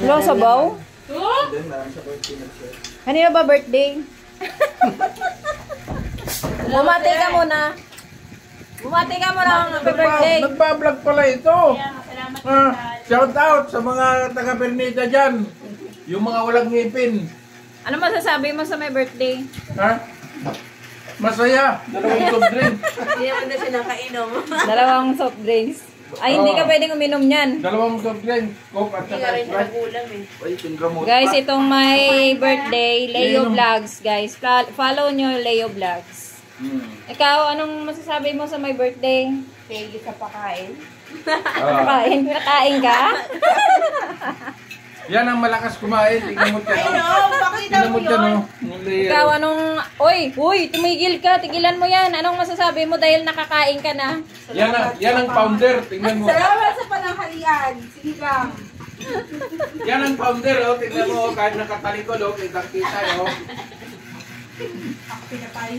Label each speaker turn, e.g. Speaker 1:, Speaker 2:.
Speaker 1: Wala sabaw? Kanina ba birthday? Bumati ka muna. Bumati ka muna ng happy birthday.
Speaker 2: Nagpa-vlog pala ito. Shout out sa mga taga-Pernita dyan. Yung mga walang ngipin.
Speaker 1: Ano masasabi mo sa my birthday?
Speaker 2: Ha? Masaya. Dalawang soft drink.
Speaker 3: Hindi naman na siya nakainom.
Speaker 1: Dalawang soft drinks. Ay, hindi ka pwedeng uminom yan.
Speaker 2: Dalawang soft drink. Coke at
Speaker 3: Hindi
Speaker 2: saka
Speaker 3: nga rin siya
Speaker 2: Sprite.
Speaker 3: nagulam eh.
Speaker 2: Ay, tinramot
Speaker 1: Guys,
Speaker 2: pa.
Speaker 1: itong my birthday, Leo Vlogs, guys. Follow nyo Leo Vlogs. Ikaw, anong masasabi mo sa my birthday?
Speaker 3: Thank you sa pakain.
Speaker 1: Nakain? Nakain ka?
Speaker 2: Yan ang malakas kumain. Tingnan mo dyan.
Speaker 3: Pakita
Speaker 2: Tingnan
Speaker 3: mo
Speaker 2: mo dyan,
Speaker 3: yun.
Speaker 2: oh.
Speaker 1: Ikaw, anong... Uy, tumigil ka. Tigilan mo yan. Anong masasabi mo dahil nakakain ka na?
Speaker 2: Yan ang founder. Tingnan mo.
Speaker 3: Salamat sa pananghalian. Sige lang.
Speaker 2: Yan ang founder, oh. Tingnan mo, kahit nakatalikod, oh. Kitang-kita, oh.
Speaker 3: Pinapay.